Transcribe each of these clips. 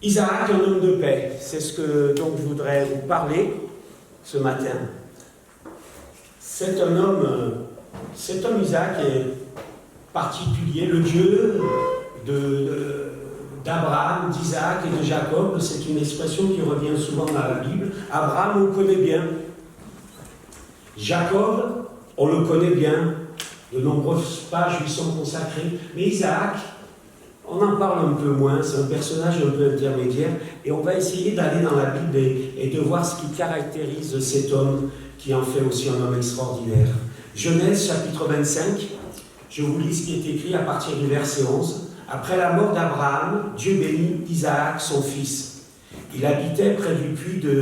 Isaac, un homme de paix, c'est ce dont je voudrais vous parler ce matin. Cet homme Isaac est particulier, le Dieu d'Abraham, d'Isaac et de Jacob. C'est une expression qui revient souvent dans la Bible. Abraham, on le connaît bien. Jacob, on le connaît bien. De nombreuses pages lui sont consacrées. Mais Isaac, on en parle un peu moins, c'est un personnage un peu intermédiaire, et on va essayer d'aller dans la Bible et de voir ce qui caractérise cet homme, qui en fait aussi un homme extraordinaire. Genèse chapitre 25, je vous lis ce qui est écrit à partir du verset 11. Après la mort d'Abraham, Dieu bénit Isaac, son fils. Il habitait près du puits de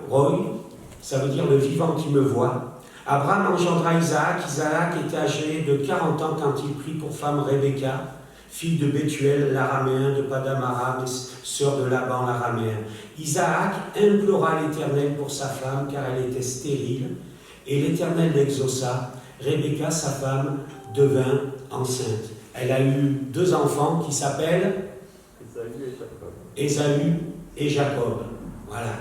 Roy, ça veut dire le vivant qui me voit. Abraham engendra Isaac. Isaac était âgé de 40 ans quand il prit pour femme Rebecca, fille de Bethuel l'araméen, de Padam Aram, sœur de Laban l'araméen. Isaac implora l'Éternel pour sa femme, car elle était stérile, et l'Éternel l'exauça. Rebecca, sa femme, devint enceinte. Elle a eu 2 enfants qui s'appellent Ésaü et Jacob. Voilà.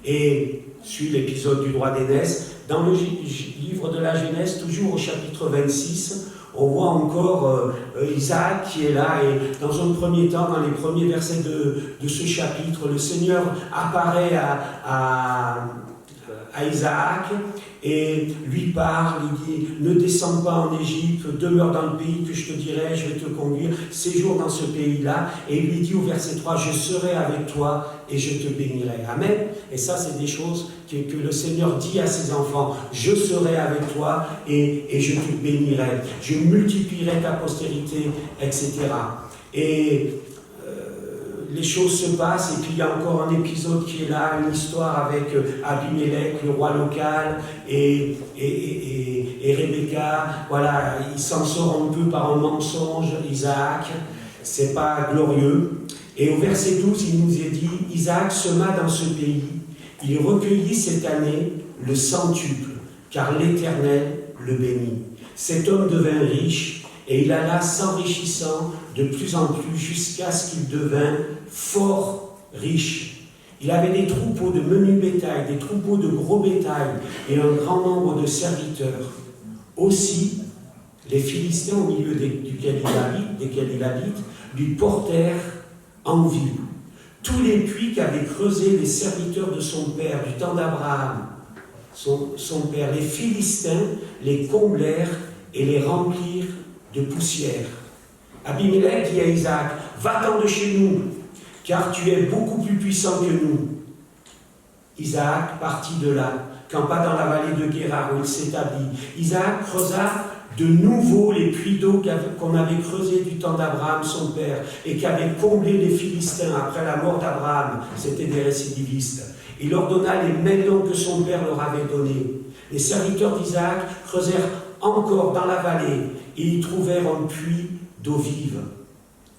Et suit l'épisode du droit d'aînesse. Dans le livre de la Genèse, toujours au chapitre 26, on voit encore Isaac qui est là, et dans un premier temps, dans les premiers versets de ce chapitre, le Seigneur apparaît à Isaac et lui parle, il dit « Ne descends pas en Égypte, demeure dans le pays que je te dirai, je vais te conduire, séjourne dans ce pays-là. » Et il lui dit au verset 3 « Je serai avec toi et je te bénirai. » Amen. Et ça, c'est des choses que le Seigneur dit à ses enfants. « Je serai avec toi et je te bénirai. Je multiplierai ta postérité, etc. » Et les choses se passent, et puis il y a encore un épisode qui est là, une histoire avec Abimelech, le roi local, et Rebecca. Voilà, il s'en sort un peu par un mensonge, Isaac. C'est pas glorieux. Et au verset 12, il nous est dit, Isaac sema dans ce pays, il recueillit cette année le centuple, car l'Éternel le bénit. Cet homme devint riche, et il alla s'enrichissant de plus en plus jusqu'à ce qu'il devint fort riche. Il avait des troupeaux de menu bétail, des troupeaux de gros bétail et un grand nombre de serviteurs. Aussi, les Philistins, au milieu desquels il habite, lui portèrent envie. Tous les puits qu'avaient creusés les serviteurs de son père, du temps d'Abraham, son père, les Philistins les comblèrent et les remplirent de poussière. Abimelech dit à Isaac, « Va-t'en de chez nous, car tu es beaucoup plus puissant que nous. » Isaac partit de là, campa dans la vallée de Guérar où il s'établit. Isaac creusa de nouveau les puits d'eau qu'on avait creusés du temps d'Abraham, son père, et qu'avaient comblé les Philistins après la mort d'Abraham. C'était des récidivistes. Il leur donna les mêmes noms que son père leur avait donnés. Les serviteurs d'Isaac creusèrent encore dans la vallée, et y trouvèrent un puits d'eau vive.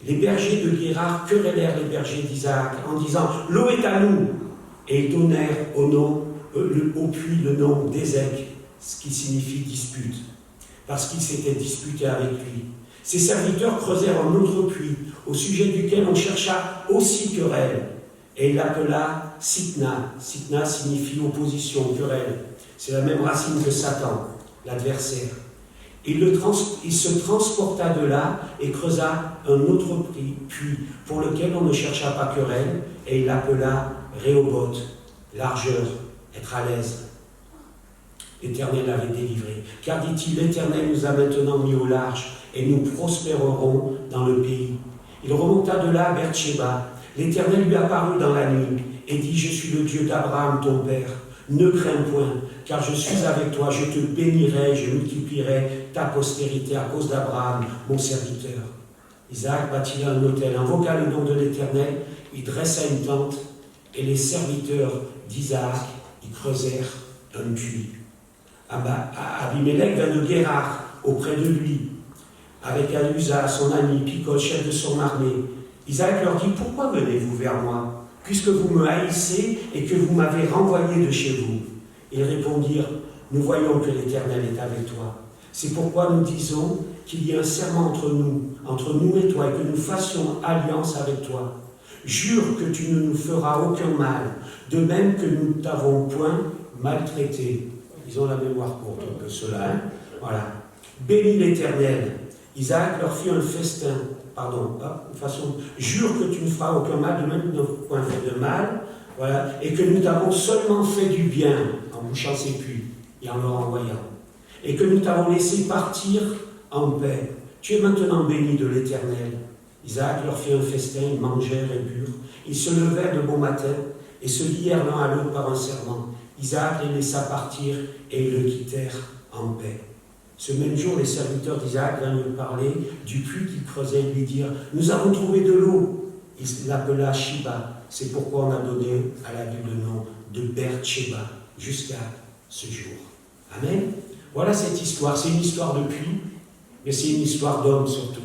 Les bergers de Guérar querellèrent les bergers d'Isaac en disant « L'eau est à nous !» Et ils donnèrent au puits le nom d'Ézek, ce qui signifie dispute, parce qu'ils s'étaient disputés avec lui. Ses serviteurs creusèrent un autre puits, au sujet duquel on chercha aussi querelle, et il l'appela Sitna. Sitna signifie opposition, querelle. C'est la même racine que Satan, l'adversaire. Il se transporta de là et creusa un autre puits pour lequel on ne chercha pas querelle, et il l'appela Rehoboth, largeur, être à l'aise. L'Éternel l'avait délivré. Car, dit-il, l'Éternel nous a maintenant mis au large et nous prospérerons dans le pays. Il remonta de là à Beersheba. L'Éternel lui apparut dans la nuit et dit, « Je suis le Dieu d'Abraham, ton père. Ne crains point, car je suis avec toi, je te bénirai, je multiplierai ta postérité à cause d'Abraham, mon serviteur. » Isaac bâtit un autel, invoqua le nom de l'Éternel, il dressa une tente, et les serviteurs d'Isaac y creusèrent un puits. Abimelech vint de Guérar auprès de lui, avec Alusa, son ami, Picol, chef de son armée. Isaac leur dit, « Pourquoi venez-vous vers moi ? Puisque vous me haïssez et que vous m'avez renvoyé de chez vous. » Ils répondirent, « Nous voyons que l'Éternel est avec toi. » C'est pourquoi nous disons qu'il y a un serment entre nous et toi, et que nous fassions alliance avec toi. Jure que tu ne nous feras aucun mal, de même que nous ne t'avons point maltraité. Ils ont la mémoire courte, un peu ceux-là. Hein, voilà. Bénis l'Éternel. Isaac leur fit un festin. Jure que tu ne feras aucun mal, de même que nous n'avons point fait de mal. Voilà. Et que nous t'avons seulement fait du bien, en bouchant ses puits et en leur envoyant. Et que nous t'avons laissé partir en paix. Tu es maintenant béni de l'Éternel. Isaac leur fit un festin, ils mangèrent et burent. Ils se levèrent de bon matin et se lièrent l'un à l'autre par un serment. Isaac les laissa partir et ils le quittèrent en paix. Ce même jour, les serviteurs d'Isaac vinrent lui parler du puits qu'il creusait et lui dirent « Nous avons trouvé de l'eau !» Il l'appela Shiba. C'est pourquoi on a donné à la ville le nom de Beersheba jusqu'à ce jour. Amen. Voilà cette histoire. C'est une histoire de puits, mais c'est une histoire d'homme surtout.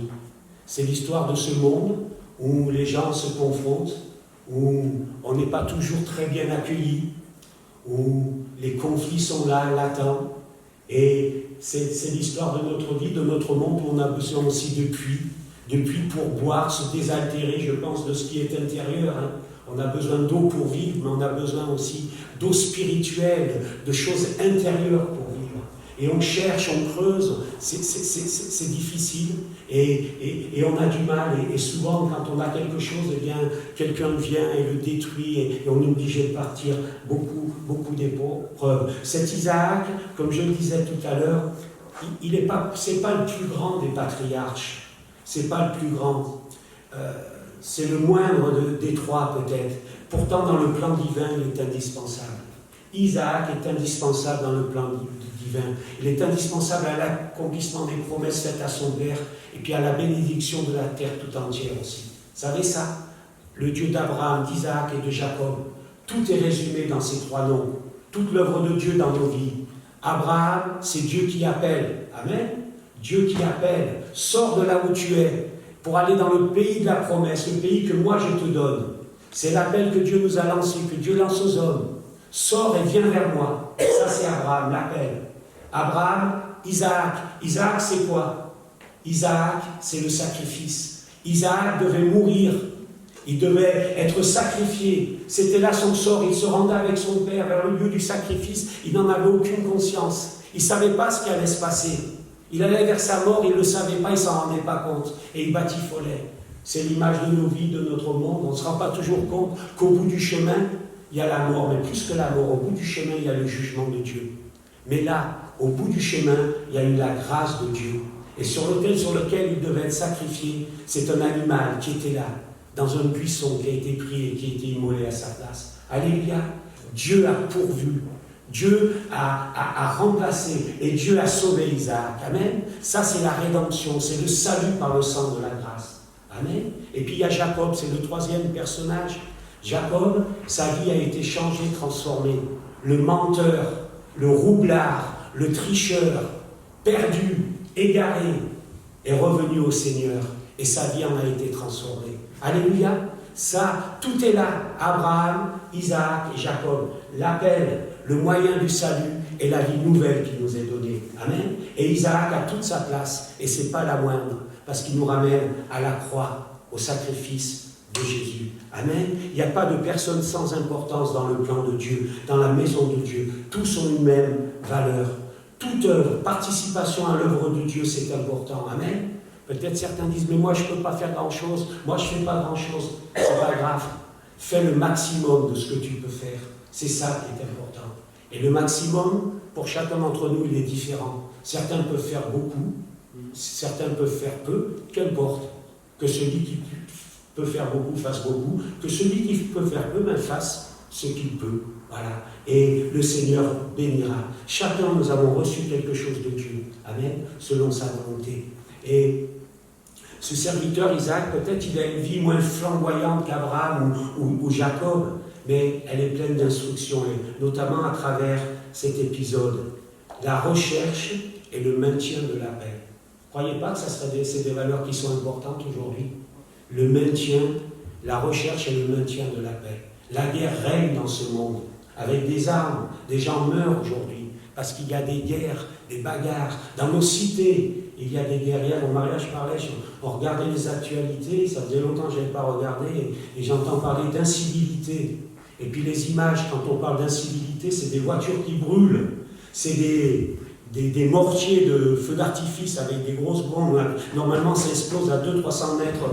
C'est l'histoire de ce monde où les gens se confrontent, où on n'est pas toujours très bien accueillis, où les conflits sont là, latents. Et c'est l'histoire de notre vie, de notre monde, où on a besoin aussi de puits pour boire, se désaltérer, je pense, de ce qui est intérieur. Hein. On a besoin d'eau pour vivre, mais on a besoin aussi d'eau spirituelle, de choses intérieures pour vivre. Et on cherche, on creuse, c'est difficile, et on a du mal, et souvent quand on a quelque chose, eh bien, quelqu'un vient et le détruit, et on est obligé de partir, beaucoup d'épreuves. Cet Isaac, comme je le disais tout à l'heure, c'est pas le plus grand des patriarches, c'est pas le plus grand, c'est le moindre des trois peut-être. Pourtant, dans le plan divin, il est indispensable. Isaac est indispensable dans le plan divin. Il est indispensable à l'accomplissement des promesses faites à son père et puis à la bénédiction de la terre tout entière aussi. Vous savez ça? Le Dieu d'Abraham, d'Isaac et de Jacob. Tout est résumé dans ces trois noms. Toute l'œuvre de Dieu dans nos vies. Abraham, c'est Dieu qui appelle. Amen. Dieu qui appelle. Sors de là où tu es pour aller dans le pays de la promesse, le pays que moi je te donne. C'est l'appel que Dieu nous a lancé, que Dieu lance aux hommes. Sors et viens vers moi. Ça, c'est Abraham, l'appel. Abraham, Isaac. Isaac, c'est quoi? Isaac, c'est le sacrifice. Isaac devait mourir. Il devait être sacrifié. C'était là son sort. Il se rendait avec son père vers le lieu du sacrifice. Il n'en avait aucune conscience. Il ne savait pas ce qui allait se passer. Il allait vers sa mort, il ne le savait pas, il ne s'en rendait pas compte. Et il batifolait. C'est l'image de nos vies, de notre monde. On ne se rend pas toujours compte qu'au bout du chemin, il y a la mort. Mais plus que la mort, au bout du chemin, il y a le jugement de Dieu. Mais là, au bout du chemin, il y a eu la grâce de Dieu. Et sur lequel il devait être sacrifié, c'est un animal qui était là, dans un buisson qui a été pris et qui a été immolé à sa place. Alléluia. Dieu a pourvu. Dieu a remplacé et Dieu a sauvé Isaac. Amen. Ça, c'est la rédemption, c'est le salut par le sang de la grâce. Amen. Et puis il y a Jacob, c'est le troisième personnage. Jacob, sa vie a été changée, transformée. Le menteur, le roublard, le tricheur, perdu, égaré, est revenu au Seigneur et sa vie en a été transformée. Alléluia. Ça, tout est là. Abraham, Isaac et Jacob. L'appel, le moyen du salut et la vie nouvelle qui nous est donnée. Amen. Et Isaac a toute sa place, et ce n'est pas la moindre, parce qu'il nous ramène à la croix, au sacrifice de Jésus. Amen. Il n'y a pas de personne sans importance dans le plan de Dieu, dans la maison de Dieu. Tous ont une même valeur. Toute œuvre, participation à l'œuvre de Dieu, c'est important. Amen. Peut-être certains disent, mais moi je ne peux pas faire grand-chose, moi je ne fais pas grand-chose. C'est pas grave. Fais le maximum de ce que tu peux faire. C'est ça qui est important. Et le maximum, pour chacun d'entre nous, il est différent. Certains peuvent faire beaucoup, certains peuvent faire peu, qu'importe. Que celui qui peut faire beaucoup fasse beaucoup, que celui qui peut faire peu, fasse ce qu'il peut. Voilà. Et le Seigneur bénira. Chacun, nous avons reçu quelque chose de Dieu. Amen. Selon sa volonté. Et ce serviteur Isaac, peut-être il a une vie moins flamboyante qu'Abraham ou Jacob, mais elle est pleine d'instructions, et notamment à travers cet épisode. La recherche et le maintien de la paix. Ne croyez pas que c'est des valeurs qui sont importantes aujourd'hui? Le maintien, la recherche et le maintien de la paix. La guerre règne dans ce monde, avec des armes. Des gens meurent aujourd'hui. parce qu'il y a des guerres, des bagarres. Dans nos cités, il y a des guerres. Hier, au mariage, je parlais, on regardait les actualités, ça faisait longtemps que je n'avais pas regardé, et j'entends parler d'incivilité. Et puis les images, quand on parle d'incivilité, c'est des voitures qui brûlent, c'est des mortiers de feux d'artifice avec des grosses bombes. Normalement, ça explose à 200-300 mètres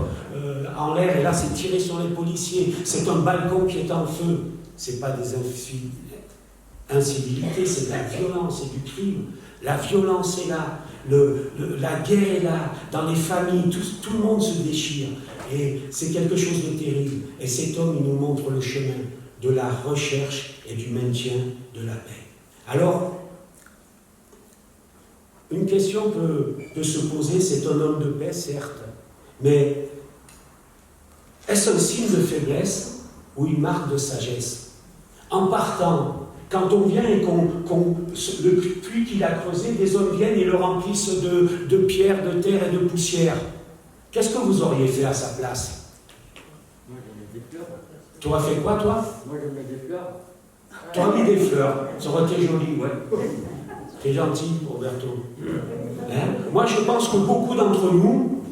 en l'air, et là, c'est tiré sur les policiers. C'est un balcon qui est en feu. Ce n'est pas des incivilités, c'est de la violence, c'est du crime. La violence est là, la guerre est là, dans les familles, tout le monde se déchire. Et c'est quelque chose de terrible. Et cet homme, il nous montre le chemin de la recherche et du maintien de la paix. Alors, une question peut se poser, c'est un homme de paix, certes, mais est-ce un signe de faiblesse ou une marque de sagesse? En partant, quand on vient et le puits qu'il a creusé, des hommes viennent et le remplissent de pierres, de terre et de poussière. Qu'est-ce que vous auriez fait à sa place? Moi, j'en ai des fleurs. Tu aurais fait quoi, toi? Moi, j'en ai des fleurs. Tu aurais mis des fleurs, ça aurait été joli, ouais. C'est gentil, Roberto. Hein? Moi, je pense que beaucoup d'entre nous,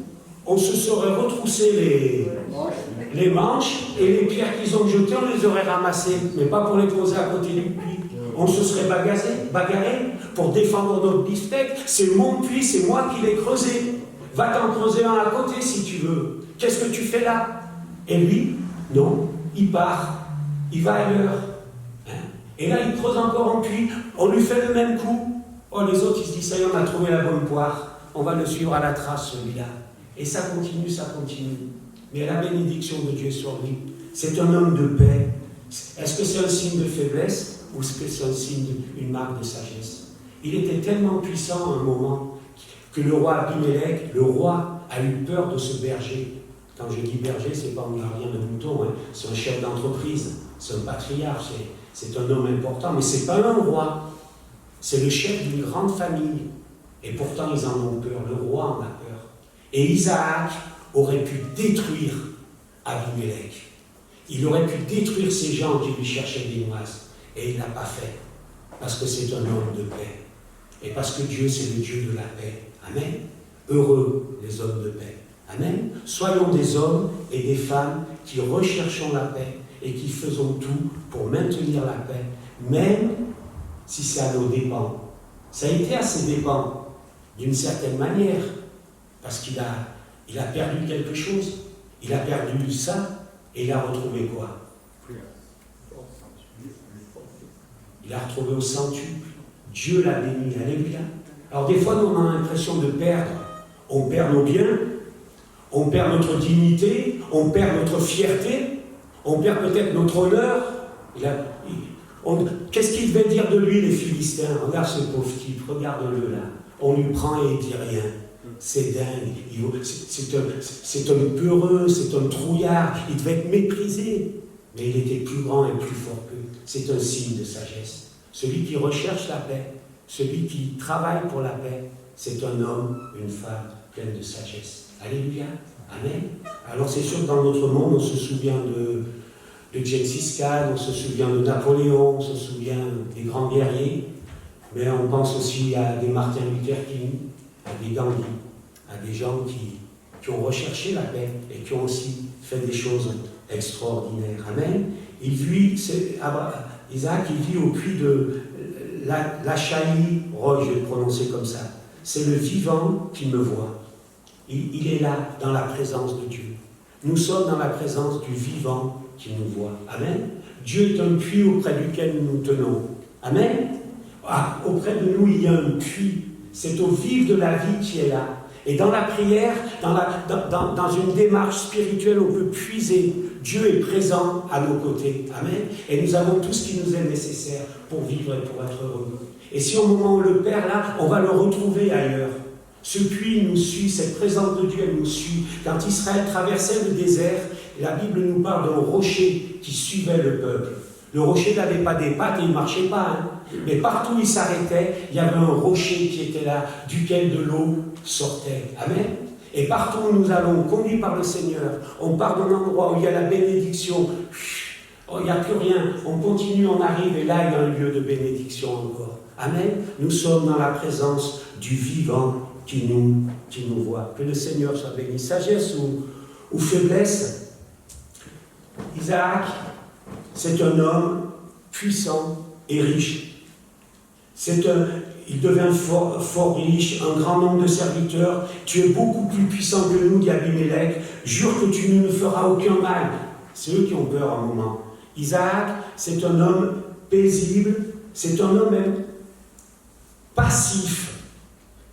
on se serait retroussé les manches et les pierres qu'ils ont jetées, on les aurait ramassées, mais pas pour les poser à côté du puits. On se serait bagarré pour défendre notre beefsteak. C'est mon puits, c'est moi qui l'ai creusé. Va t'en creuser un à côté si tu veux. Qu'est-ce que tu fais là? Et lui, non, il part, il va ailleurs. Hein? Et là, il creuse encore un puits, on lui fait le même coup. Oh, les autres, ils se disent, ça y est, on a trouvé la bonne poire, on va le suivre à la trace, celui-là. Et ça continue, ça continue. Mais la bénédiction de Dieu sur lui, c'est un homme de paix. Est-ce que c'est un signe de faiblesse ou est-ce que c'est un signe d'une marque de sagesse? Il était tellement puissant à un moment que le roi Abimelech, le roi, a eu peur de ce berger. Quand je dis berger, c'est pas un gardien de moutons, hein. C'est un chef d'entreprise, c'est un patriarche, c'est un homme important, mais c'est pas un roi. C'est le chef d'une grande famille. Et pourtant, ils en ont peur. Le roi en a peur. Et Isaac aurait pu détruire Abimelech. Il aurait pu détruire ces gens qui lui cherchaient des noises. Et il ne l'a pas fait. Parce que c'est un homme de paix. Et parce que Dieu, c'est le Dieu de la paix. Amen. Heureux les hommes de paix. Amen. Soyons des hommes et des femmes qui recherchons la paix et qui faisons tout pour maintenir la paix, même si c'est à nos dépens. Ça a été à ses dépens, d'une certaine manière, parce qu'il a perdu quelque chose. Il a perdu ça, et il a retrouvé quoi? Il a retrouvé au centuple. Dieu l'a béni. Alléluia. Alors des fois, nous, on a l'impression de perdre. On perd nos biens, on perd notre dignité, on perd notre fierté, on perd peut-être notre honneur. Qu'est-ce qu'ils devaient dire de lui, les Philistins? Regarde ce pauvre type, regarde-le là. On lui prend et il ne dit rien. C'est dingue. C'est un peureux, c'est un trouillard. Il devait être méprisé. Mais il était plus grand et plus fort qu'eux. C'est un signe de sagesse. Celui qui recherche la paix, celui qui travaille pour la paix, c'est un homme, une femme pleine de sagesse. Alléluia. Amen. Alors c'est sûr que dans notre monde, on se souvient de Gengis Khan, on se souvient de Napoléon, on se souvient des grands guerriers, mais on pense aussi à des Martin Luther King, à des Gandhi, à des gens qui ont recherché la paix et qui ont aussi fait des choses extraordinaires. Amen. Isaac, il vit au puits de la Chaï Roy, je vais le prononcer comme ça. C'est le vivant qui me voit. Il est là, dans la présence de Dieu. Nous sommes dans la présence du vivant qui nous voit. Amen. Dieu est un puits auprès duquel nous nous tenons. Amen. Auprès de nous, il y a un puits. C'est au vif de la vie qui est là. Et dans la prière, dans une démarche spirituelle, on peut puiser. Dieu est présent à nos côtés. Amen. Et nous avons tout ce qui nous est nécessaire pour vivre et pour être heureux. Et si au moment où on le perd là, on va le retrouver ailleurs. Ce puits nous suit, cette présence de Dieu elle nous suit. Quand Israël traversait le désert, la Bible nous parle d'un rocher qui suivait le peuple. Le rocher n'avait pas des pattes et il ne marchait pas. Mais partout où il s'arrêtait, il y avait un rocher qui était là, duquel de l'eau sortait. Amen. Et partout où nous allons, conduits par le Seigneur, on part d'un endroit où il y a la bénédiction. Il n'y a plus rien. On continue, on arrive et là, il y a un lieu de bénédiction encore. Amen. Nous sommes dans la présence du vivant qui nous voit. Que le Seigneur soit béni. Sagesse ou faiblesse. Isaac, c'est un homme puissant et riche. Il devient fort riche, un grand nombre de serviteurs. Tu es beaucoup plus puissant que nous, dit Abimelech. Jure que tu ne nous feras aucun mal. C'est eux qui ont peur un moment. Isaac, c'est un homme paisible, c'est un homme même passif.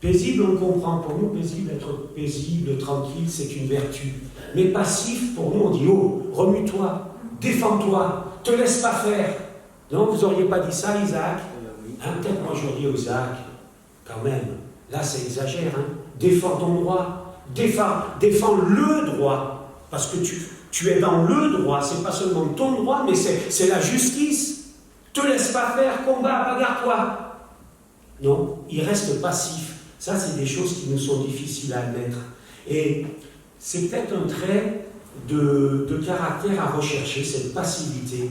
Paisible, on comprend. Pour nous, paisible, être paisible, tranquille, c'est une vertu. Mais passif, pour nous, on dit, oh, remue-toi, défends-toi, te laisse pas faire. Non, vous n'auriez pas dit ça, Isaac? Hein, peut-être moi j'aurais dit, Isaac, quand même, là c'est exagère, hein. Défends ton droit, défends le droit, parce que tu es dans le droit, c'est pas seulement ton droit, mais c'est la justice. Te laisse pas faire, combat, bagarre-toi. Non, il reste passif. Ça, c'est des choses qui nous sont difficiles à admettre. Et c'est peut-être un trait de caractère à rechercher, cette passivité.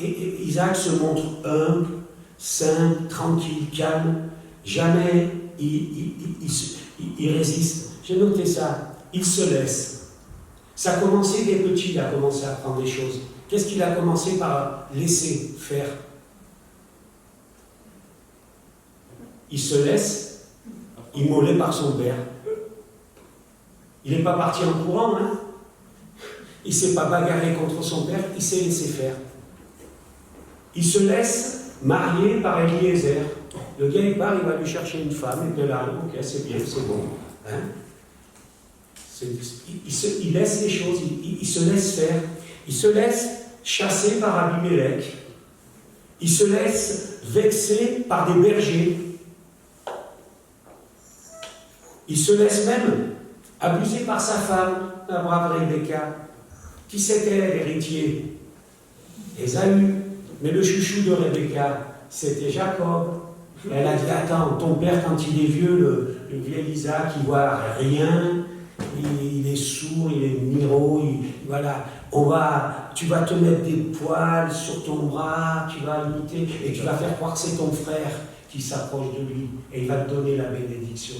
Et Isaac se montre humble, simple, tranquille, calme. Jamais il résiste. J'ai noté ça. Il se laisse. Ça a commencé dès petit, il a commencé à apprendre des choses. Qu'est-ce qu'il a commencé par laisser faire? Il se laisse immoler par son père. Il n'est pas parti en courant, hein? Il ne s'est pas bagarré contre son père, il s'est laissé faire. Il se laisse marier par Eliezer. Le gars, il part, il va lui chercher une femme, et puis là, ok, c'est bien, c'est bon. Hein? Il laisse les choses, il se laisse faire. Il se laisse chasser par Abimelech. Il se laisse vexer par des bergers. Il se laisse même abuser par sa femme, la brave Rebecca. Qui c'était l'héritier? Ésaü. Mais le chouchou de Rebecca, c'était Jacob. Elle a dit, attends, ton père, quand il est vieux, le vieil Isaac, il ne voit rien, il est sourd, il est miro, voilà. Tu vas te mettre des poils sur ton bras, tu vas imiter, et tu vas faire croire que c'est ton frère qui s'approche de lui, et il va te donner la bénédiction.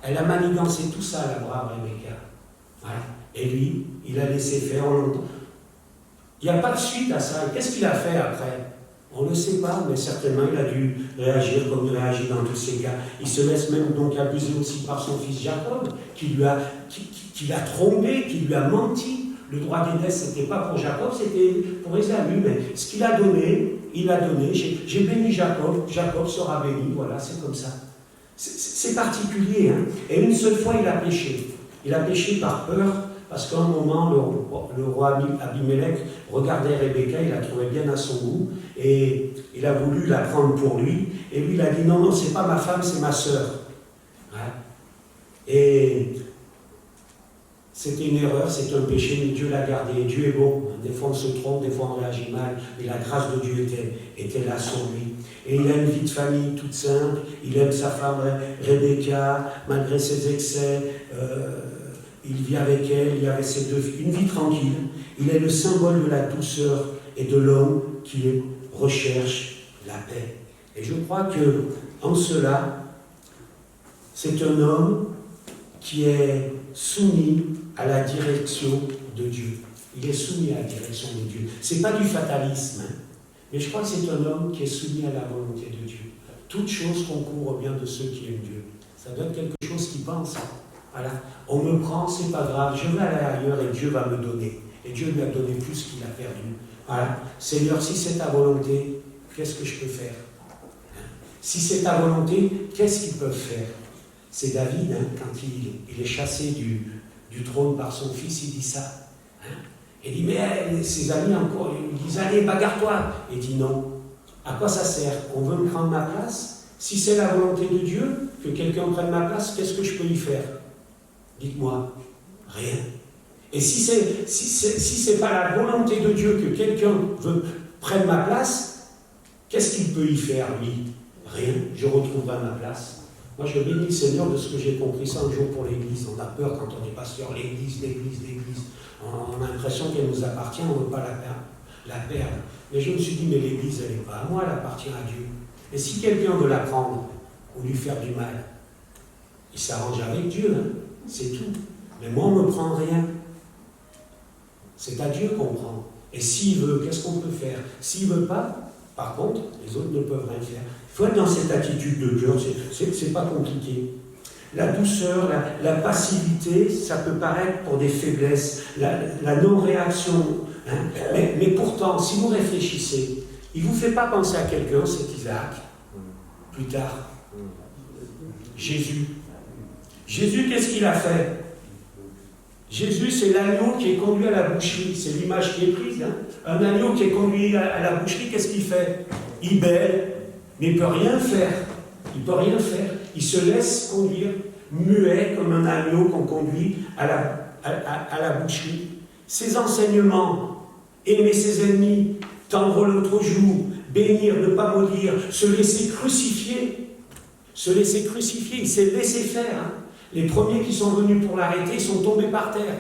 Elle a manigancé tout ça, la brave Rebecca. Voilà. Et lui, il a laissé faire. Il n'y a pas de suite à ça. Qu'est-ce qu'il a fait après? On ne le sait pas, mais certainement il a dû réagir comme il réagit dans tous ces cas. Il se laisse même donc abuser aussi par son fils Jacob, qui l'a trompé, qui lui a menti. Le droit d'aînesse, ce n'était pas pour Jacob, c'était pour Ésaü. Mais ce qu'il a donné, il a donné. J'ai béni Jacob, Jacob sera béni. Voilà, c'est comme ça. C'est particulier. Hein. Et une seule fois, il a péché. Il a péché par peur. Parce qu'à un moment, le roi Abimelech regardait Rebecca, il la trouvait bien à son goût, et il a voulu la prendre pour lui, et lui il a dit non, c'est pas ma femme, c'est ma sœur. Ouais. Et c'était une erreur, c'est un péché, mais Dieu l'a gardé, Dieu est bon. Des fois on se trompe, des fois on réagit mal, mais la grâce de Dieu était là sur lui. Et il a une vie de famille toute simple, il aime sa femme Rebecca, malgré ses excès. Il vit avec elle, il y avait ses deux filles, une vie tranquille. Il est le symbole de la douceur et de l'homme qui recherche la paix. Et je crois que, en cela, c'est un homme qui est soumis à la direction de Dieu. Il est soumis à la direction de Dieu. Ce n'est pas du fatalisme, hein, mais je crois que c'est un homme qui est soumis à la volonté de Dieu. Toute chose concourt au bien de ceux qui aiment Dieu. Ça doit être quelque chose qui pense. Voilà. On me prend, c'est pas grave, je vais aller ailleurs et Dieu va me donner. Et Dieu lui a donné plus qu'il a perdu. Voilà. Seigneur, si c'est ta volonté, qu'est-ce que je peux faire? Si c'est ta volonté, qu'est-ce qu'ils peuvent faire? C'est David, hein, quand il est chassé du trône par son fils, il dit ça. Hein. Il dit, mais ses amis encore, ils disent, allez, bagarre-toi. Il dit non. À quoi ça sert? On veut me prendre ma place? Si c'est la volonté de Dieu, que quelqu'un prenne ma place, qu'est-ce que je peux y faire? Dites-moi, rien. Et si c'est pas la volonté de Dieu que quelqu'un prenne ma place, qu'est-ce qu'il peut y faire, lui? Rien, je retrouverai ma place. Moi, je bénis le Seigneur de ce que j'ai compris ça un jour pour l'Église. On a peur quand on est pasteur, l'Église. On a l'impression qu'elle nous appartient, on ne veut pas la perdre. Mais je me suis dit, mais l'Église, elle n'est pas à moi, elle appartient à Dieu. Et si quelqu'un veut la prendre ou lui faire du mal, il s'arrange avec Dieu, hein, c'est tout. Mais moi, on ne me prend rien. C'est à Dieu qu'on prend. Et s'il veut, qu'est-ce qu'on peut faire? S'il ne veut pas, par contre, les autres ne peuvent rien faire. Il faut être dans cette attitude de cœur, c'est pas compliqué. La douceur, la passivité, ça peut paraître pour des faiblesses, la non-réaction. Hein. Mais pourtant, si vous réfléchissez, il ne vous fait pas penser à quelqu'un, c'est Isaac, plus tard. Jésus. Jésus, qu'est-ce qu'il a fait? Jésus, c'est l'agneau qui est conduit à la boucherie. C'est l'image qui est prise. Hein. Un agneau qui est conduit à la boucherie, qu'est-ce qu'il fait? Il bêle, mais il ne peut rien faire. Il ne peut rien faire. Il se laisse conduire, muet comme un agneau qu'on conduit à la boucherie. Ses enseignements, aimer ses ennemis, tendre l'autre joue, bénir, ne pas maudire, se laisser crucifier. Se laisser crucifier, il s'est laissé faire. Hein. Les premiers qui sont venus pour l'arrêter sont tombés par terre.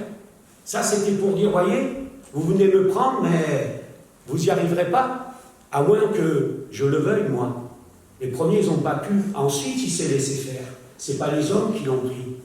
Ça, c'était pour dire, voyez, vous venez me prendre, mais vous n'y arriverez pas, à moins que je le veuille, moi. Les premiers, ils n'ont pas pu. Ensuite, il s'est laissé faire. Ce n'est pas les hommes qui l'ont pris.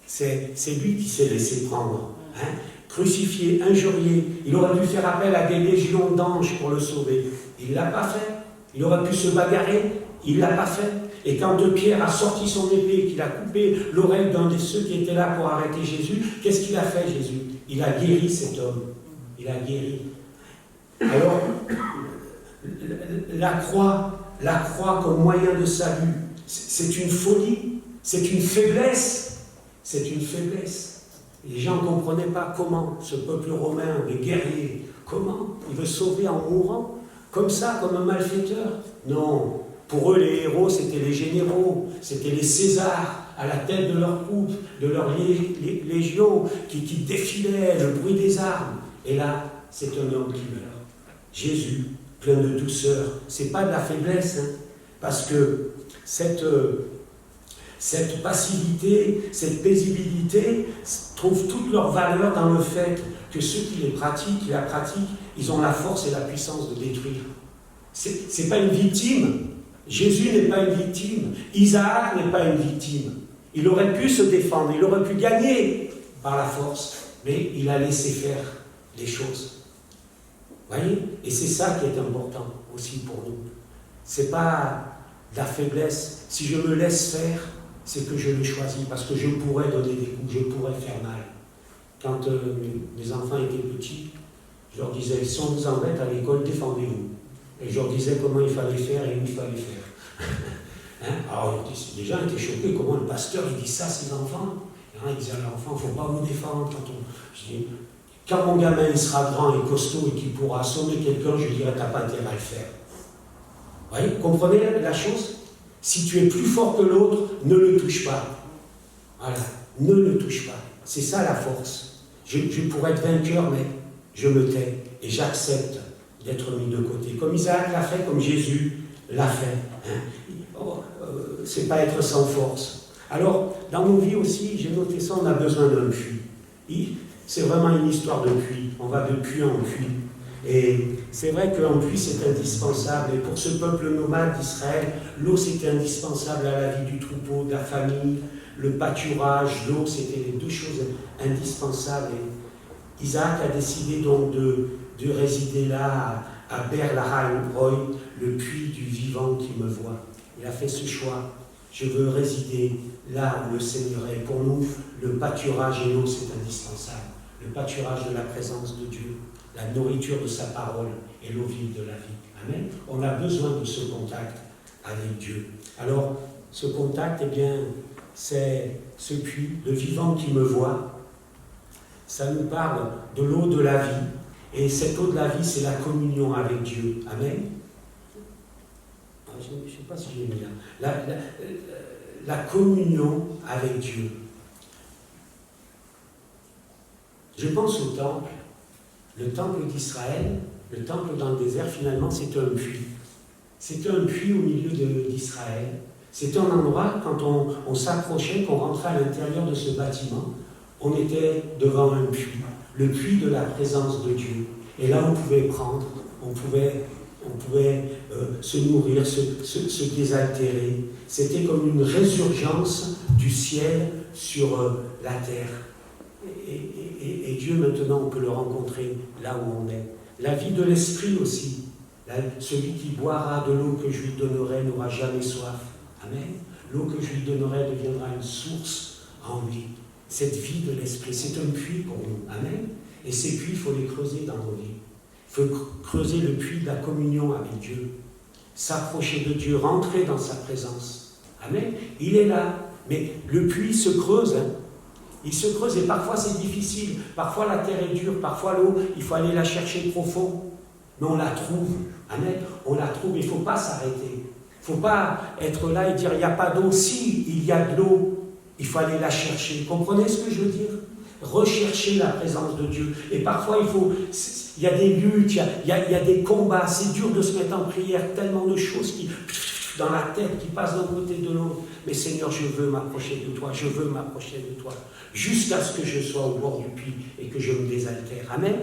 C'est lui qui s'est laissé prendre. Hein. Crucifié, injurié. Il aurait dû faire appel à des légions d'anges pour le sauver. Il ne l'a pas fait. Il aurait pu se bagarrer. Il ne l'a pas fait. Et quand Pierre a sorti son épée, qu'il a coupé l'oreille d'un de ceux qui étaient là pour arrêter Jésus, qu'est-ce qu'il a fait, Jésus? Il a guéri cet homme. Il a guéri. Alors, la croix comme moyen de salut, c'est une folie, c'est une faiblesse. C'est une faiblesse. Les gens ne comprenaient pas comment ce peuple romain, les guerriers, comment il veut sauver en mourant, comme ça, comme un malfaiteur. Non. Pour eux, les héros, c'était les généraux, c'était les Césars, à la tête de leur troupe, de leur légion, qui défilaient, le bruit des armes. Et là, c'est un homme qui meurt. Jésus, plein de douceur. C'est pas de la faiblesse, hein, parce que cette passivité, cette paisibilité, trouvent toute leur valeur dans le fait que ceux qui la pratiquent, ils ont la force et la puissance de détruire. C'est pas une victime. Jésus n'est pas une victime. Isaac n'est pas une victime. Il aurait pu se défendre, il aurait pu gagner par la force, mais il a laissé faire les choses. Vous voyez? Et c'est ça qui est important aussi pour nous. C'est pas de la faiblesse. Si je me laisse faire, c'est que je le choisis, parce que je pourrais donner des coups, je pourrais faire mal. Quand mes enfants étaient petits, je leur disais, si on vous embête à l'école, défendez-vous. Et je leur disais comment il fallait faire et où il fallait faire. Hein? Alors, déjà, ils étaient choqués, comment le pasteur il dit ça à ses enfants. Hein, il disait à l'enfant, il ne faut pas vous défendre. Je dis, quand mon gamin il sera grand et costaud et qu'il pourra assommer quelqu'un, je lui dirai, tu n'as pas intérêt à le faire. Vous voyez, comprenez la chose? Si tu es plus fort que l'autre, ne le touche pas. Voilà, ne le touche pas. C'est ça la force. Je pourrais être vainqueur, mais je me tais et j'accepte d'être mis de côté. Comme Isaac l'a fait, comme Jésus l'a fait. Hein. C'est pas être sans force. Alors, dans nos vies aussi, j'ai noté ça, on a besoin d'un puits. C'est vraiment une histoire de puits. On va de puits en puits. Et c'est vrai qu'un puits, c'est indispensable. Et pour ce peuple nomade d'Israël, l'eau, c'était indispensable à la vie du troupeau, de la famille, le pâturage, l'eau, c'était les deux choses indispensables. Et Isaac a décidé donc de résider là, à Ber Lahai Roi, le puits du vivant qui me voit. Il a fait ce choix. Je veux résider là où le Seigneur est. Pour nous, le pâturage et l'eau, c'est indispensable. Le pâturage de la présence de Dieu, la nourriture de sa parole et l'eau vive de la vie. Amen. On a besoin de ce contact avec Dieu. Alors, ce contact, eh bien, c'est ce puits, le vivant qui me voit. Ça nous parle de l'eau de la vie. Et cette eau de la vie, c'est la communion avec Dieu. Amen. Je ne sais pas si j'ai mis là. La communion avec Dieu. Je pense au temple. Le temple d'Israël, le temple dans le désert, finalement, c'est un puits. C'était un puits au milieu d'Israël. C'était un endroit, quand on s'approchait, qu'on rentrait à l'intérieur de ce bâtiment, on était devant un puits, le puits de la présence de Dieu. Et là, on pouvait prendre, on pouvait on pouvait se nourrir, se désaltérer. C'était comme une résurgence du ciel sur la terre. Et Dieu, maintenant, on peut le rencontrer là où on est. La vie de l'esprit aussi. Celui qui boira de l'eau que je lui donnerai n'aura jamais soif. Amen. L'eau que je lui donnerai deviendra une source en lui. Cette vie de l'esprit, c'est un puits pour nous. Amen. Et ces puits, il faut les creuser dans nos vies. Il faut creuser le puits de la communion avec Dieu. S'approcher de Dieu, rentrer dans sa présence. Amen. Il est là. Mais le puits se creuse. Il se creuse et parfois c'est difficile. Parfois la terre est dure. Parfois l'eau, il faut aller la chercher profond. Mais on la trouve. Amen. On la trouve. Il ne faut pas s'arrêter. Il ne faut pas être là et dire il n'y a pas d'eau. Si, il y a de l'eau. Il faut aller la chercher. Comprenez ce que je veux dire? Rechercher la présence de Dieu. Et parfois, il y a des luttes, il y a des combats. C'est dur de se mettre en prière. Tellement de choses qui, dans la tête, qui passent d'un côté de l'autre. Mais Seigneur, je veux m'approcher de toi. Je veux m'approcher de toi. Jusqu'à ce que je sois au bord du puits et que je me désaltère. Amen.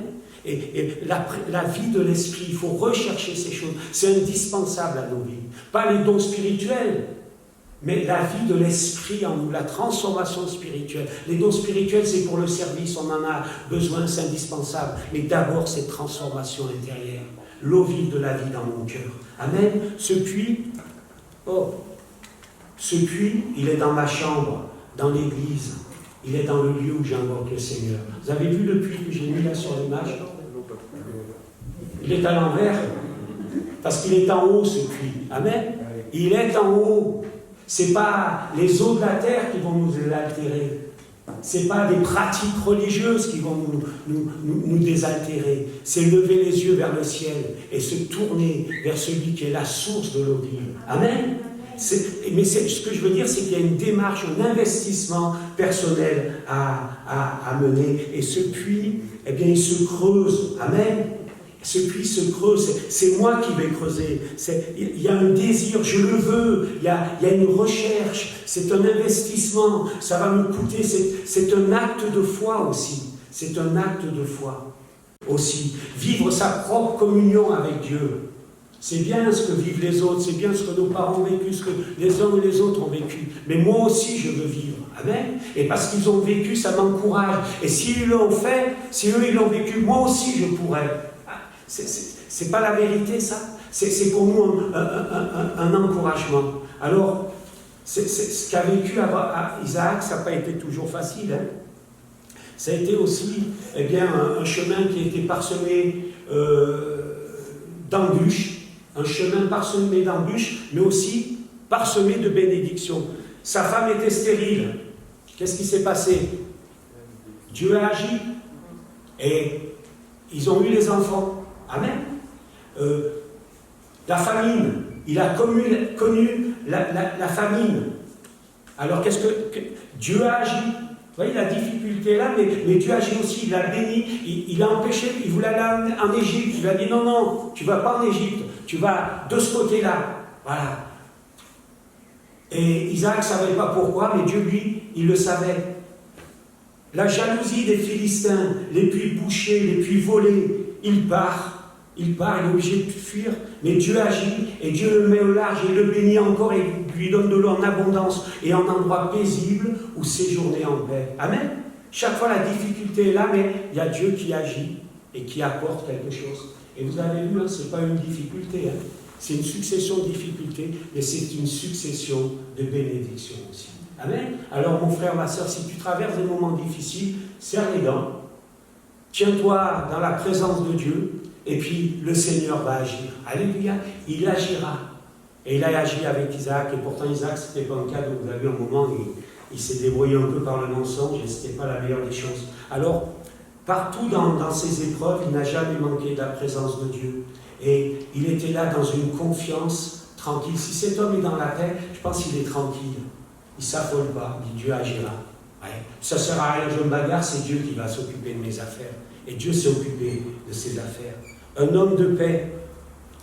Et la vie de l'esprit, il faut rechercher ces choses. C'est indispensable à nos vies. Pas les dons spirituels, mais la vie de l'esprit en nous, la transformation spirituelle. Les dons spirituels, c'est pour le service, on en a besoin, c'est indispensable. Mais d'abord, cette transformation intérieure. L'eau vive de la vie dans mon cœur. Amen. Ce puits, il est dans ma chambre, dans l'église. Il est dans le lieu où j'invoque le Seigneur. Vous avez vu le puits que j'ai mis là sur l'image? Il est à l'envers, parce qu'il est en haut, ce puits. Amen. Il est en haut. Ce n'est pas les eaux de la terre qui vont nous altérer. Ce n'est pas des pratiques religieuses qui vont nous désaltérer. C'est lever les yeux vers le ciel et se tourner vers celui qui est la source de l'eau vive. Amen. Mais ce que je veux dire, c'est qu'il y a une démarche, un investissement personnel à mener. Et ce puits, eh bien, il se creuse. Amen. Ce puits se creuse, c'est moi qui vais creuser. Il y a un désir, je le veux, il y a une recherche, c'est un investissement, ça va me coûter, c'est un acte de foi aussi. C'est un acte de foi aussi. Vivre sa propre communion avec Dieu. C'est bien ce que vivent les autres, c'est bien ce que nos parents ont vécu, ce que les uns et les autres ont vécu. Mais moi aussi, je veux vivre. Amen. Et parce qu'ils ont vécu, ça m'encourage. Et s'ils l'ont fait, si eux, ils l'ont vécu, moi aussi, je pourrais. C'est pas la vérité, ça. C'est pour nous un encouragement. Alors, ce qu'a vécu Isaac, ça n'a pas été toujours facile. Hein. Ça a été aussi un chemin qui a été parsemé d'embûches. Un chemin parsemé d'embûches, mais aussi parsemé de bénédictions. Sa femme était stérile. Qu'est-ce qui s'est passé? Dieu a agi. Et ils ont eu les enfants. Amen. La famine. Il a connu la famine. Alors qu'est-ce que Dieu a agi? Vous voyez, la difficulté est là, mais Dieu a agi aussi. Il a béni, il a empêché, il voulait aller en Égypte. Il lui a dit non, tu ne vas pas en Égypte, tu vas de ce côté-là. Voilà. Et Isaac ne savait pas pourquoi, mais Dieu, lui, il le savait. La jalousie des Philistins, les puits bouchés, les puits volés, il part, il est obligé de fuir, mais Dieu agit, et Dieu le met au large, et le bénit encore, et lui donne de l'eau en abondance, et en endroit paisible, où séjourner en paix. Amen. Chaque fois la difficulté est là, mais il y a Dieu qui agit, et qui apporte quelque chose. Et vous avez vu, ce n'est pas une difficulté, hein. C'est une succession de difficultés, mais c'est une succession de bénédictions aussi. Amen. Alors mon frère, ma soeur, si tu traverses des moments difficiles, serre les dents, tiens-toi dans la présence de Dieu, et puis le Seigneur va agir. Alléluia, il agira. Et il a agi avec Isaac, et pourtant Isaac, ce n'était pas un cas, donc vous avez vu un moment, il s'est débrouillé un peu par le mensonge, et ce n'était pas la meilleure des choses. Alors, partout dans ses épreuves, il n'a jamais manqué de la présence de Dieu. Et il était là dans une confiance tranquille. Si cet homme est dans la paix, je pense qu'il est tranquille. Il ne s'affole pas, il dit Dieu agira. Ouais. Ça ne sert à rien que je me bagarre, c'est Dieu qui va s'occuper de mes affaires. Et Dieu s'est occupé de ses affaires. Un homme de paix,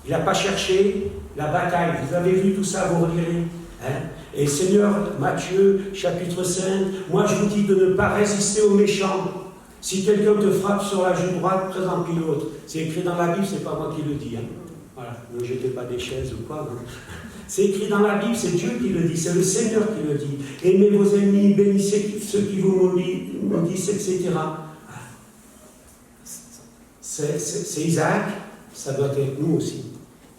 il n'a pas cherché la bataille. Vous avez vu tout ça, vous relirez. Hein? Et Seigneur, Matthieu, chapitre 5, moi je vous dis de ne pas résister aux méchants. Si quelqu'un te frappe sur la joue droite, présente-lui l'autre. C'est écrit dans la Bible, ce n'est pas moi qui le dis. Hein? Voilà, ne jetez pas des chaises ou quoi. C'est écrit dans la Bible, c'est Dieu qui le dit, c'est le Seigneur qui le dit. Aimez vos ennemis, bénissez ceux qui vous maudissent, etc. C'est Isaac, ça doit être nous aussi.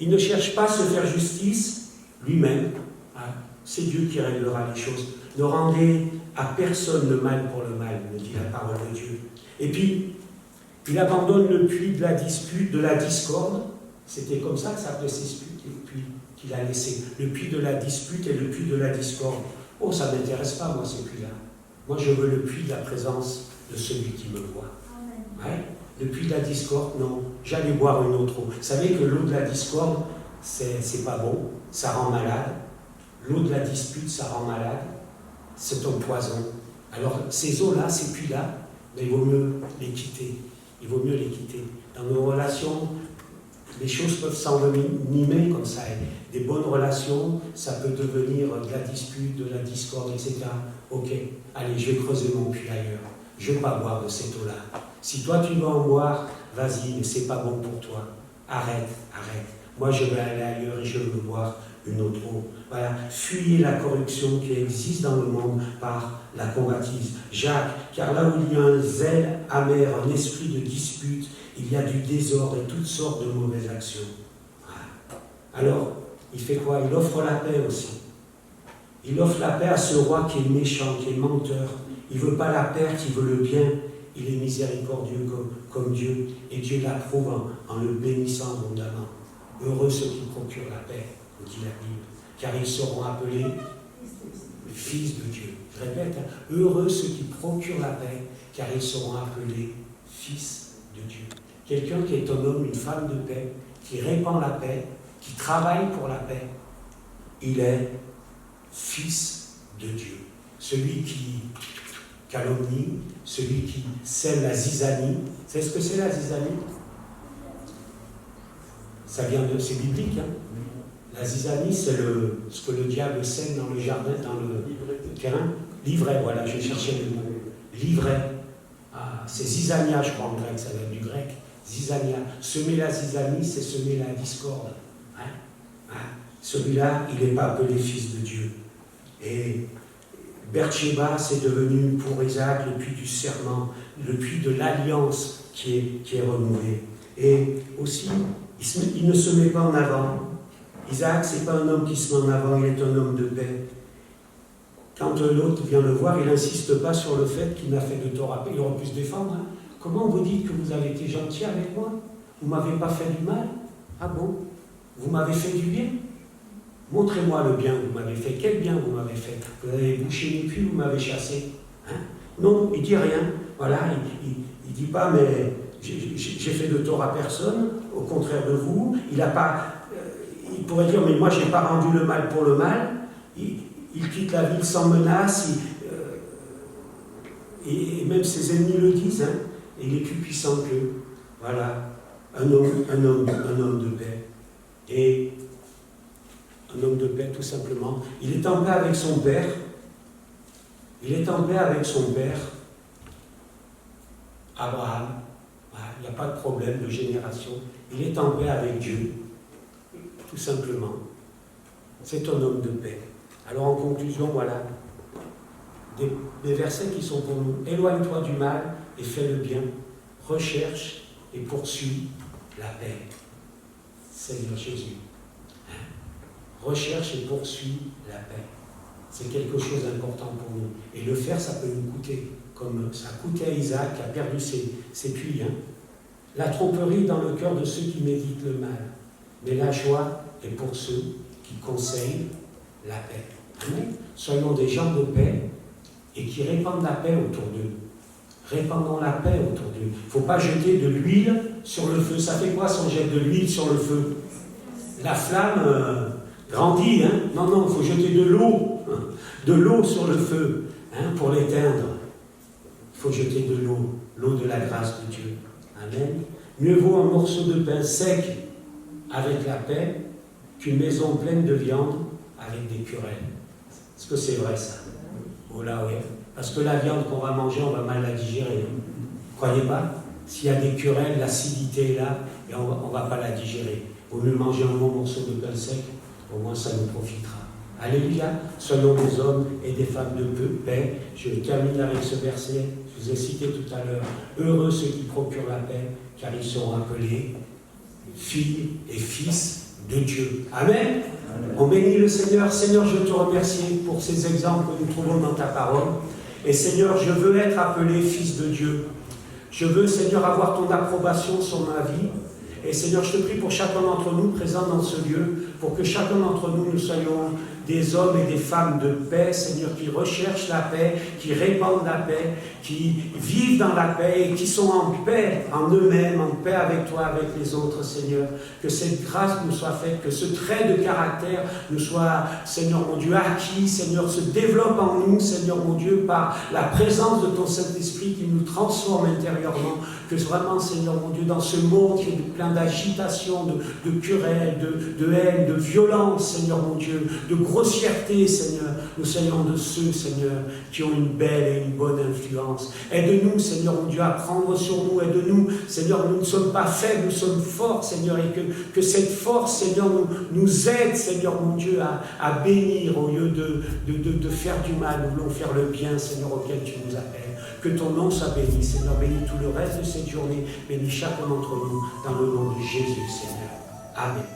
Il ne cherche pas à se faire justice lui-même. C'est Dieu qui réglera les choses. Ne rendez à personne le mal pour le mal, me dit la parole de Dieu. Et puis, il abandonne le puits de la dispute, de la discorde. C'était comme ça que ça s'appelait ces puits qu'il a laissé. Le puits de la dispute et le puits de la discorde. Oh, ça ne m'intéresse pas, moi, ces puits-là. Moi, je veux le puits de la présence de celui qui me voit. Ouais. Le puits de la discorde, non. J'allais boire une autre eau. Vous savez que l'eau de la discorde, c'est pas bon, ça rend malade. L'eau de la dispute, ça rend malade. C'est un poison. Alors, ces eaux-là, ces puits-là, il vaut mieux les quitter. Il vaut mieux les quitter. Dans nos relations, les choses peuvent s'envenimer comme ça. Des bonnes relations, ça peut devenir de la dispute, de la discorde, etc. Ok, allez, je vais creuser mon puits ailleurs. Je ne veux pas boire de cette eau-là. Si toi tu vas en boire, vas-y, mais c'est pas bon pour toi. Arrête. Moi je vais aller ailleurs et je veux boire une autre eau. Voilà, fuyez la corruption qui existe dans le monde par la convoitise. Jacques, car là où il y a un zèle amer, un esprit de dispute, il y a du désordre et toutes sortes de mauvaises actions. Voilà. Alors, il fait quoi? Il offre la paix aussi. Il offre la paix à ce roi qui est méchant, qui est menteur. Il ne veut pas la perte, il veut le bien. Il est miséricordieux comme Dieu. Et Dieu l'approuve en le bénissant abondamment. Heureux ceux qui procurent la paix, nous dit la Bible, car ils seront appelés fils de Dieu. Je répète, heureux ceux qui procurent la paix, car ils seront appelés fils de Dieu. Quelqu'un qui est un homme, une femme de paix, qui répand la paix, qui travaille pour la paix, il est fils de Dieu. Celui qui calomnie, celui qui sème la zizanie. C'est ce que c'est la zizanie? Ça vient de... C'est biblique, hein? La zizanie, c'est ce que le diable sème dans le jardin, dans le terrain. L'ivraie, voilà, je cherchais le mot. L'ivraie. Ah, c'est zizania, je crois en grec, ça vient du grec. Zizania. Semer la zizanie, c'est semer la discorde. Celui-là, il n'est pas appelé fils de Dieu. Et Beersheba, c'est devenu pour Isaac le puits du serment, le puits de l'alliance qui est renouvelé. Et aussi, il ne se met pas en avant. Isaac, ce n'est pas un homme qui se met en avant, il est un homme de paix. Quand l'autre vient le voir, il n'insiste pas sur le fait qu'il n'a fait de tort à paix. Il aurait pu se défendre. Hein. Comment vous dites que vous avez été gentil avec moi? Vous ne m'avez pas fait du mal? Ah bon? Vous m'avez fait du bien? Montrez-moi le bien que vous m'avez fait. Quel bien vous m'avez fait? Vous avez bouché mes puits, vous m'avez chassé. Hein? Non, il ne dit rien. Voilà, il ne dit pas, mais j'ai fait de tort à personne, au contraire de vous. Il n'a pas... il pourrait dire, mais moi, je n'ai pas rendu le mal pour le mal. Il quitte la ville sans menace. Et même ses ennemis le disent. Hein? Et il est plus puissant qu'eux. Voilà, un homme de paix. Et un homme de paix, tout simplement. Il est en paix avec son père. Il est en paix avec son père, Abraham. Il n'y a pas de problème de génération. Il est en paix avec Dieu, tout simplement. C'est un homme de paix. Alors en conclusion, voilà, des versets qui sont pour nous. Éloigne-toi du mal et fais le bien. Recherche et poursuis la paix. Seigneur Jésus. Recherche et poursuis la paix. C'est quelque chose d'important pour nous. Et le faire, ça peut nous coûter. Comme ça a coûté à Isaac qui a perdu ses puits. Hein. La tromperie dans le cœur de ceux qui méditent le mal. Mais la joie est pour ceux qui conseillent la paix. Amen. Soyons des gens de paix et qui répandent la paix autour d'eux. Répandons la paix autour d'eux. Il ne faut pas jeter de l'huile sur le feu. Ça fait quoi si on jette de l'huile sur le feu? La flamme grandit. Hein? Non, il faut jeter de l'eau sur le feu pour l'éteindre. Il faut jeter de l'eau de la grâce de Dieu. Amen. Mieux vaut un morceau de pain sec avec la paix qu'une maison pleine de viande avec des querelles. Est-ce que c'est vrai ça? Oh là oui. Parce que la viande qu'on va manger, on va mal la digérer. Croyez pas? S'il y a des querelles, l'acidité est là, et on ne va pas la digérer. Au lieu de manger un bon morceau de pain sec, au moins ça nous profitera. Alléluia. Soyons des hommes et des femmes de paix. Je termine avec ce verset. Je vous ai cité tout à l'heure. Heureux ceux qui procurent la paix, car ils seront appelés filles et fils de Dieu. Amen. Amen. On bénit le Seigneur. Seigneur, je te remercie pour ces exemples que nous trouvons dans ta parole. Et Seigneur, je veux être appelé fils de Dieu. Je veux, Seigneur, avoir ton approbation sur ma vie. Et Seigneur, je te prie pour chacun d'entre nous présents dans ce lieu, pour que chacun d'entre nous, nous soyons des hommes et des femmes de paix, Seigneur, qui recherchent la paix, qui répandent la paix, qui vivent dans la paix et qui sont en paix en eux-mêmes, en paix avec toi, avec les autres, Seigneur. Que cette grâce nous soit faite, que ce trait de caractère nous soit, Seigneur mon Dieu, acquis, Seigneur, se développe en nous, Seigneur mon Dieu, par la présence de ton Saint-Esprit qui nous transforme intérieurement. Que vraiment, Seigneur mon Dieu, dans ce monde qui est plein d'agitation, de querelles, de haine, de violence, Seigneur mon Dieu, de grossièreté, Seigneur, nous soyons de ceux, Seigneur, qui ont une belle et une bonne influence. Aide-nous, Seigneur mon Dieu, à prendre sur nous. Aide-nous, Seigneur, nous ne sommes pas faibles, nous sommes forts, Seigneur, et que cette force, Seigneur, nous aide, Seigneur mon Dieu, à bénir au lieu de faire du mal. Nous voulons faire le bien, Seigneur, auquel tu nous appelles. Que ton nom soit béni, Seigneur. Bénis tout le reste de cette journée. Bénis chacun d'entre nous dans le nom de Jésus, Seigneur. Amen.